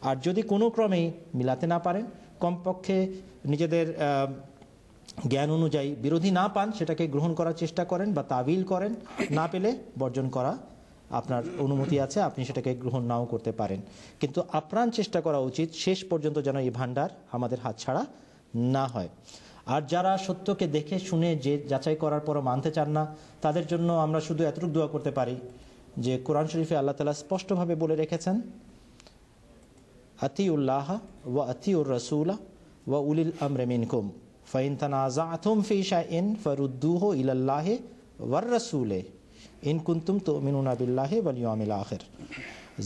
আর যদি কোনো ক্রমেই মিলাতে না পারেন, কমপক্ষে নিজেদের জ্ঞান অনুযায়ী বিরোধী না পান, সেটাকে গ্রহণ করার চেষ্টা করেন বা তাবিল করেন, না পেলে বর্জন করা আপনার অনুমতি আছে, আপনি সেটাকে গ্রহণ নাও করতে পারেন। কিন্তু আপ্রাণ চেষ্টা করা উচিত শেষ পর্যন্ত যেন এই ভান্ডার আমাদের হাতছাড়া না হয়। আর যারা সত্যকে দেখে শুনে যে যাচাই করার পরও মানতে চান না, তাদের জন্য আমরা শুধু এতটুকু দোয়া করতে পারি যে কোরআন শরীফে আল্লাহ তাআলা স্পষ্টভাবে বলে রেখেছেন, আতিউল্লাহ ওয়া আতিউর রাসূলা ওয়া উলিল আমরি মিনকুম ফাইন তানাযাতুম ফি শাইইন ফারুদ্দুহু ইলাল্লাহি ওয়ার রাসূলি ইন কুনতুম তুমিনুনা বিল্লাহি ওয়াল ইয়াউমিল আখির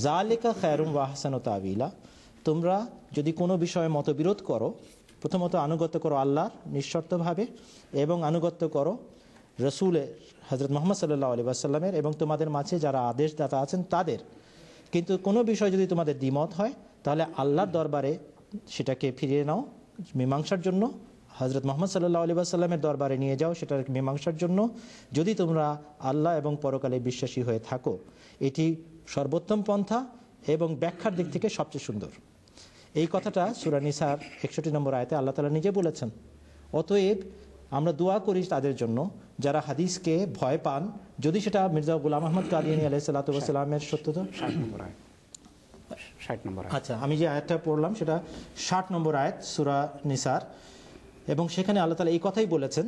যালিকা খায়রুম ওয়া আহসানু তাওয়িলা। তোমরা যদি কোনো বিষয়ে মতবিরোধ করো, প্রথমত আনুগত্য করো আল্লাহর নিঃশর্তভাবে, এবং আনুগত্য করো রসুলের হযরত মুহাম্মদ সাল্লাল্লাহু আলাইহি ওয়াসাল্লামের, এবং তোমাদের মাঝে যারা আদেশদাতা আছেন তাদের। কিন্তু কোনো বিষয় যদি তোমাদের দ্বিমত হয়, তাহলে আল্লাহর দরবারে সেটাকে ফিরিয়ে নাও মীমাংসার জন্য, হযরত মুহাম্মদ সাল্লাল্লাহু আলাইহি ওয়াসাল্লামের দরবারে নিয়ে যাও সেটার মীমাংসার জন্য, যদি তোমরা আল্লাহ এবং পরকালে বিশ্বাসী হয়ে থাকো। এটি সর্বোত্তম পন্থা এবং ব্যাখ্যার দিক থেকে সবচেয়ে সুন্দর। এই কথাটা সূরা নিসার 61 নম্বর আয়াতে আল্লাহ তাআলা নিজে বলেছেন। অতএব আমরা দোয়া করি তাদের জন্য যারা হাদিসকে ভয় পান, যদি সেটা মির্জা গোলাম আহমদ কাদিয়ানী আলাইহিস সালাতু ওয়াস সালামের সত্যতা। 60 নম্বর। আচ্ছা, আমি যে আয়াতটা পড়লাম সেটা 60 নম্বর আয়াত সূরা নিসার, এবং সেখানে আল্লাহ তাআলা এই কথাই বলেছেন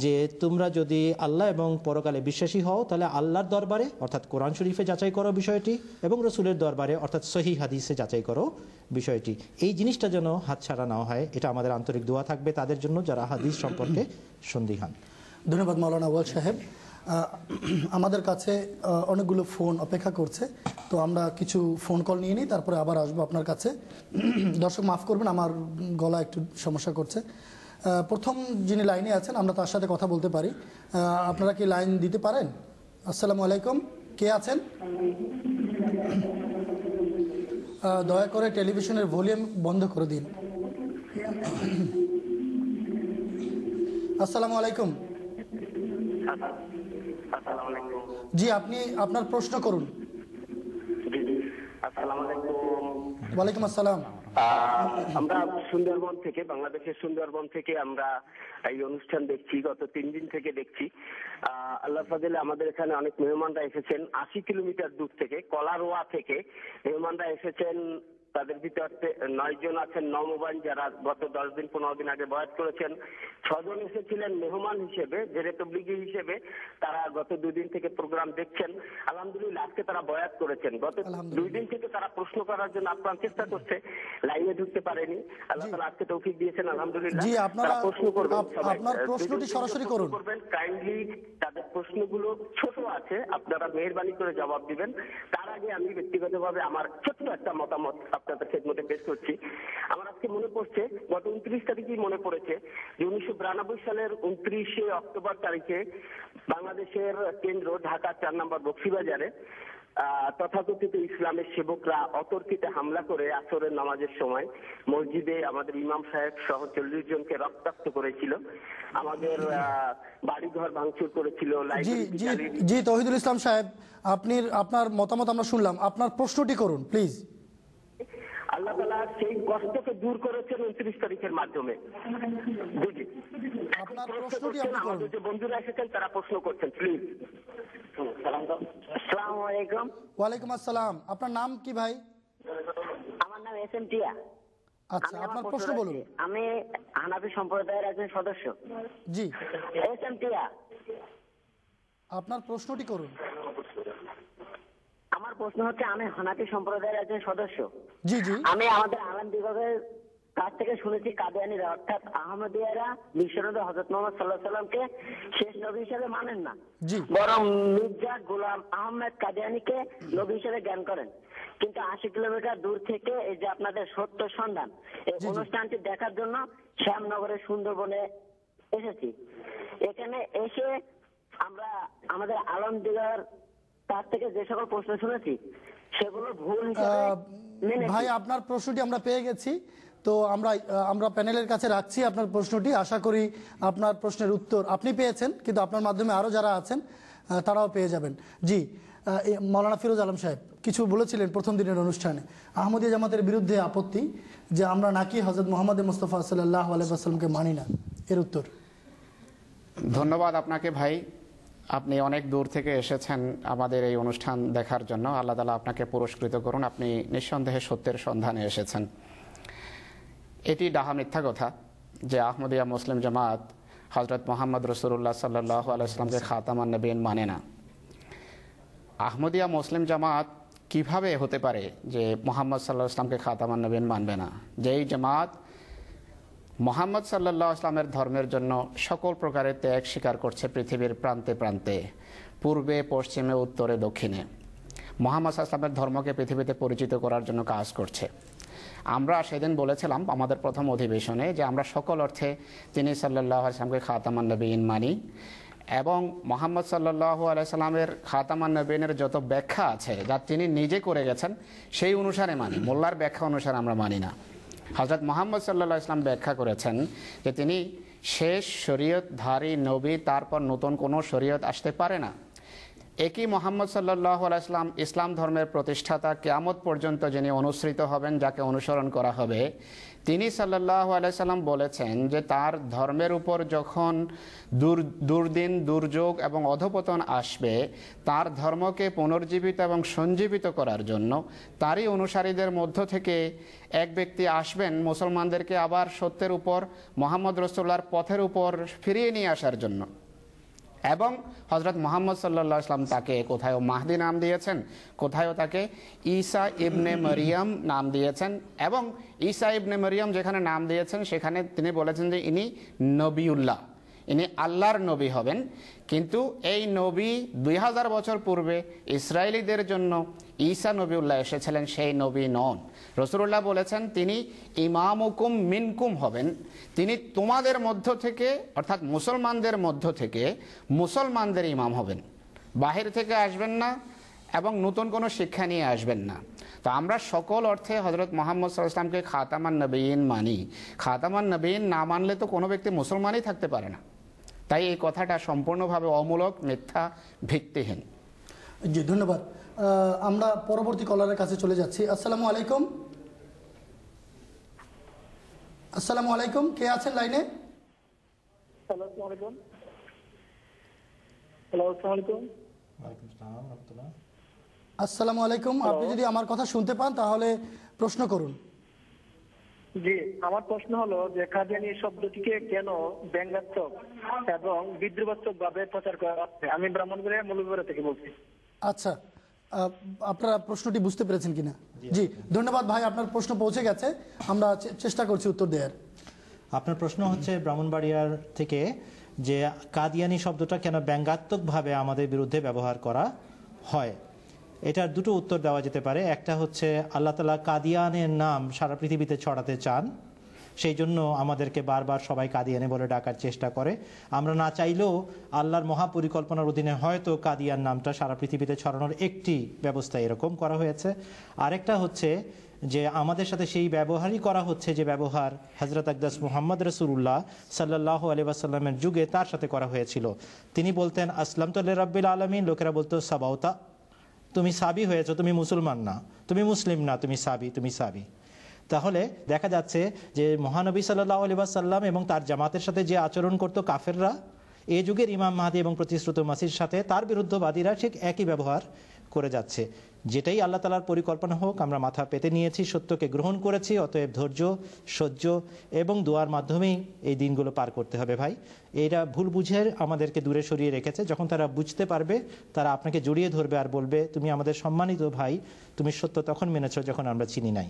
যে তোমরা যদি আল্লাহ এবং পরকালে বিশ্বাসী হও, তাহলে আল্লাহর দরবারে অর্থাৎ কোরআন শরীফে যাচাই করো বিষয়টি, এবং রসুলের দরবারে অর্থাৎ সহিহ হাদিসে যাচাই করো বিষয়টি। এই জিনিসটা যেন হাতছাড়া না হয়, এটা আমাদের আন্তরিক দোয়া থাকবে তাদের জন্য যারা হাদিস সম্পর্কে সন্দিহান। ধন্যবাদ মাওলানা আউয়াল সাহেব। আমাদের কাছে অনেকগুলো ফোন অপেক্ষা করছে, তো আমরা কিছু ফোন কল নিয়ে নিই, তারপরে আবার আসবো আপনার কাছে। দর্শক মাফ করবেন, আমার গলা একটু সমস্যা করছে। প্রথম যিনি লাইনে আছেন আমরা তার সাথে কথা বলতে পারি। আপনারা কি লাইন দিতে পারেন? আসসালামু আলাইকুম, কে আছেন? দয়া করে টেলিভিশনের ভলিউম বন্ধ করে দিন। আসসালামু আলাইকুম। জি, আপনি আপনার প্রশ্ন করুন। ওয়ালাইকুম আসসালাম। আমরা সুন্দরবন থেকে, বাংলাদেশের সুন্দরবন থেকে আমরা এই অনুষ্ঠান দেখছি, গত 3 দিন থেকে দেখছি। আল্লাহ ফাজলে আমাদের এখানে অনেক মেহমানরা এসেছেন 80 কিলোমিটার দূর থেকে, কলারোয়া থেকে মেহমানরা এসেছেন। তাদের ভিতর 9 জন আছেন নওমবান, যারা গত 10 দিন 15 দিন আগে বয়াত করেছেন। 6 জন এসেছিলেন মেহমান হিসেবে, জেরে তবলিগি হিসেবে। তারা গত 2 দিন থেকে প্রোগ্রাম দেখছেন। আলহামদুলিল্লাহ আজকে তারা বয়াত করেছেন। গত 2 দিন থেকে তারা প্রশ্ন করার জন্য আপ্রাণ চেষ্টা করছে, লাইনে ঢুকতে পারেনি। আল্লাহ তাআলা আজকে তৌফিক দিয়েছেন আলহামদুলিল্লাহ। জি, আপনারা প্রশ্ন করবেন, আপনার প্রশ্নটি সরাসরি করুন। কাইন্ডলি তাদের প্রশ্নগুলো ছোট আছে, আপনারা মেহেরবানি করে জবাব দিবেন। তার আগে আমি ব্যক্তিগতভাবে আমার ছোট্ট একটা মতামত আপনাদের খেদমতে পেশ করছি। আমার আজকে মনে পড়ছে, গত 29 তারিখেই মনে পড়েছে যে 1992 সালের 29শে অক্টোবর তারিখে বাংলাদেশের কেন্দ্র ঢাকা 4 নম্বর বক্সিবাজারে তথাকথিত ইসলামের সেবকরা অতর্কিতে হামলা করে আসরের নামাজের সময় মসজিদে আমাদের ইমাম সাহেব সহ 40 জনকে রক্তাক্ত করেছিল। আমাদের বাড়িঘর ভাঙচুর করেছিল। জি তৌহিদুল ইসলাম সাহেব, আপনার মতামত আমরা শুনলাম, আপনার প্রশ্নটি করুন প্লিজ। আল্লাহ তাআলা সেই কষ্টকে দূর করেছেন 29 তারিখের মাধ্যমে। বুঝি আপনার প্রশ্নটি আপনি করুন। আমাদের যে বন্ধুরা এসেছেন তারা প্রশ্ন করছেন, প্লিজ। আসসালামু আলাইকুম। ওয়ালাইকুম আসসালাম। আপনার নাম কি ভাই? আমার নাম এস এম টিয়া। আচ্ছা, আপনার প্রশ্ন বলুন। আমি হানাফি সম্প্রদায়ের একজন সদস্য। জি, এস এম টিয়া, আপনার প্রশ্নটি করুন। আমার প্রশ্ন হচ্ছে, আমি হানাফি সম্প্রদায়ের একজন সদস্য। জি জি। আমি আমাদের আলেম বিভাগের কাছ থেকে শুনেছি কাদিয়ানীরা অর্থাৎ আহমদিয়ারা বিশ্বনবী হযরত মুহাম্মদ সাল্লাল্লাহু আলাইহি সাল্লামকে শেষ নবী হিসেবে মানেন না, বরং মির্জা গোলাম আহমেদ কাদিয়ানীকে নবী হিসেবে জ্ঞান করেন। কিন্তু 80 কিলোমিটার দূর থেকে এই যে আপনাদের সত্য সন্ধান এই অনুষ্ঠানটি দেখার জন্য শ্যামনগরের সুন্দরবনে এসেছি। এখানে এসে আমরা আমাদের আলমদিগার তার থেকে যে সকল প্রশ্ন শুনেছি সেগুলো ভুল হিসেবে ভাই, আপনার প্রশ্নটি আমরা পেয়ে গেছি, তো আমরা প্যানেলের কাছে রাখছি আপনার প্রশ্নটি। আশা করি আপনার প্রশ্নের উত্তর আপনি পেয়েছেন, কিন্তু আপনার মাধ্যমে আরও যারা আছেন তারাও পেয়ে যাবেন। জি, মাওলানা ফিরোজ আলম সাহেব, কিছু বলেছিলেন প্রথম দিনের অনুষ্ঠানে, আহমদিয়া জামাতের বিরুদ্ধে আপত্তি যে আমরা নাকি হযরত মুহাম্মদ মুস্তাফা সাল্লাল্লাহু আলাইহি ওয়াসাল্লামকে মানি না, এর উত্তর। ধন্যবাদ আপনাকে ভাই, আপনি অনেক দূর থেকে এসেছেন আমাদের এই অনুষ্ঠান দেখার জন্য। আল্লাহ তাআলা আপনাকে পুরস্কৃত করুন, আপনি নিঃসন্দেহে সত্যের সন্ধানে এসেছেন। এটি ডাহা মিথ্যা কথা যে আহমদিয়া মুসলিম জামাত হযরত মুহাম্মদ রাসূলুল্লাহ সাল্লাল্লাহু আলাইহি ওয়াসাল্লামকে খাতামান নবীন মানে না। আহমদিয়া মুসলিম জামাত কিভাবে হতে পারে যে মুহাম্মদ সাল্লাল্লাহু আলাইহি ওয়াসাল্লামকে খাতামান নবীন মানবে না? যেই জামাত মুহাম্মদ সাল্লাল্লাহু আলাইহি ওয়াসাল্লামের ধর্মের জন্য সকল প্রকারের ত্যাগ স্বীকার করছে পৃথিবীর প্রান্তে প্রান্তে, পূর্বে পশ্চিমে উত্তরে দক্ষিণে, মুহাম্মদ সাল্লাল্লাহু আলাইহি ওয়াসাল্লামের ধর্মকে পৃথিবীতে পরিচিত করার জন্য কাজ করছে। আমরা সেদিন বলেছিলাম আমাদের প্রথম অধিবেশনে যে আমরা সকল অর্থে তিনি সাল্লাল্লাহু আলাইহি ওয়াসাল্লামকে খাতামান নবীন মানি এবং মুহাম্মদ সাল্লাল্লাহু আলাইহি ওয়াসাল্লামের খাতামান নবীনের যত ব্যাখ্যা আছে যা তিনি নিজে করে গেছেন সেই অনুসারে মানি, মোল্লার ব্যাখ্যা অনুসারে আমরা মানি না। হযরত মুহাম্মদ সাল্লাল্লাহু আলাইহি ওয়াসাল্লাম ব্যাখ্যা করেছেন যে তিনি শেষ শরীয়তধারী নবী, তারপর নতুন কোনো শরীয়ত আসতে পারে না। একই মুহাম্মদ সাল্লাল্লাহু আলাইহি ওয়াসাল্লাম ইসলাম ধর্মের প্রতিষ্ঠাতা, কিয়ামত পর্যন্ত যিনি অনুসৃত হবেন, যাকে অনুসরণ করা হবে, তিনি সাল্লাল্লাহু আলাইহি ওয়াসাল্লাম বলেছেন যে তার ধর্মের উপর যখন দুর্দিন, দুর্যোগ এবং অধপতন আসবে, তার ধর্মকে পুনর্জীবিত এবং সঞ্জীবিত করার জন্য তারই অনুসারীদের মধ্য থেকে এক ব্যক্তি আসবেন মুসলমানদেরকে আবার সত্যের উপর, মুহাম্মদ রাসূলুল্লাহর পথের উপর ফিরিয়ে নিয়ে আসার জন্য। এবং হযরত মুহাম্মদ সাল্লাল্লাহু আলাইহি ওয়াসাল্লাম তাকে কোথাও মাহদি নাম দিয়েছেন, কোথাও তাকে ঈসা ইবনে মারিয়াম নাম দিয়েছেন। এবং ঈসা ইবনে মারিয়াম যেখানে নাম দিয়েছেন সেখানে তিনি বলেছেন যে ইনি নবিউল্লাহ, ইনি আল্লাহর নবী হবেন। কিন্তু এই নবী 2000 বছর পূর্বে ইসরায়েলিদের জন্য ঈসা নবিউল্লাহ এসেছিলেন, সেই নবী নন। রাসূলুল্লাহ বলেছেন তিনি ইমামুকুম মিনকুম হবেন, তিনি তোমাদের মধ্য থেকে অর্থাৎ মুসলমানদের মধ্য থেকে মুসলমানদের ইমাম হবেন, বাহির থেকে আসবেন না এবং নতুন কোনো শিক্ষা নিয়ে আসবেন না। তো আমরা সকল অর্থে হযরত মুহাম্মদ সাল্লাল্লাহু আলাইহি ওয়াসাল্লামকে খাতামান নবীন মানি। খাতামান নবীন না মানলে তো কোনো ব্যক্তি মুসলমানই থাকতে পারে না। তাই এই কথাটা সম্পূর্ণভাবে অমূলক, মিথ্যা, ভিত্তিহীন। জি ধন্যবাদ। আমরা পরবর্তী কলারের কাছে চলে যাচ্ছি। আসসালামু আলাইকুম। আসসালামু আলাইকুম, কে আছেন লাইনে? আসসালামু আলাইকুম। হ্যালো, আসসালামু আলাইকুম। ওয়ালাইকুম আসসালাম ওয়া রাহমাতুল্লাহ। আসসালামু আলাইকুম, আপনি যদি আমার কথা শুনতে পান তাহলে প্রশ্ন করুন। জি, আমার প্রশ্ন হলো যে কাদিয়ানী শব্দটিকে কেন ব্যঙ্গাত্মক এবং বিদ্রুপাত্মক ভাবে প্রচার করা হচ্ছে? আমি ব্রাহ্মণবাড়িয়া মৌলভীবাড়ি থেকে বলছি। আচ্ছা, আপনারা প্রশ্নটি বুঝতে পেরেছেন কিনা? জি ধন্যবাদ ভাই, আপনার প্রশ্ন পৌঁছে গেছে, আমরা চেষ্টা করছি উত্তর দেওয়ার। আপনার প্রশ্ন হচ্ছে ব্রাহ্মণবাড়িয়ার থেকে যে কাদিয়ানি শব্দটা কেন ব্যঙ্গাত্মকভাবে আমাদের বিরুদ্ধে ব্যবহার করা হয়। এটার দুটো উত্তর দেওয়া যেতে পারে। একটা হচ্ছে আল্লাহ তাআলা কাদিয়ানের নাম সারা পৃথিবীতে ছড়াতে চান, সেই জন্য আমাদেরকে বারবার সবাই কাদিয়ানি বলে ডাকার চেষ্টা করে। আমরা না চাইলেও আল্লাহর মহাপরিকল্পনার অধীনে হয়তো কাদিয়ান নামটা সারা পৃথিবীতে ছড়ানোর একটি ব্যবস্থা এরকম করা হয়েছে। আরেকটা হচ্ছে যে আমাদের সাথে সেই ব্যবহারই করা হচ্ছে যে ব্যবহার হযরত আকদাস মুহাম্মদ রাসূলুল্লাহ সাল্লাল্লাহু আলাইহি ওয়াসাল্লামের যুগে তার সাথে করা হয়েছিল। তিনি বলতেন আসলামতু লিরাব্বিল আলামিন, লোকেরা বলতো সাবাউতা, তুমি সাবি হয়েছো, তুমি মুসলমান না, তুমি মুসলিম না, তুমি সাবি, তুমি সাবি। তাহলে দেখা যাচ্ছে যে মহানবী সাল্লাল্লাহু আলাইহি ওয়াসাল্লাম এবং তার জামাতের সাথে যে আচরণ করতো কাফেররা, এই যুগের ইমাম মাহদী এবং প্রতিশ্রুত মাসির সাথে তার বিরুদ্ধবাদীরা ঠিক একই ব্যবহার করে যাচ্ছে। যেটাই আল্লাহ তাআলার পরিকল্পনা হোক, আমরা মাথা পেতে নিয়েছি, সত্যকে গ্রহণ করেছি, অতএব ধৈর্য, সহ্য এবং দোয়ার মাধ্যমেই এই দিনগুলো পার করতে হবে ভাই। এরা ভুল বুঝে আমাদেরকে দূরে সরিয়ে রেখেছে। যখন তারা বুঝতে পারবে তারা আপনাকে জড়িয়ে ধরবে আর বলবে তুমি আমাদের সম্মানিত ভাই, তুমি সত্য তখন মেনেছো যখন আমরা চিনি নাই।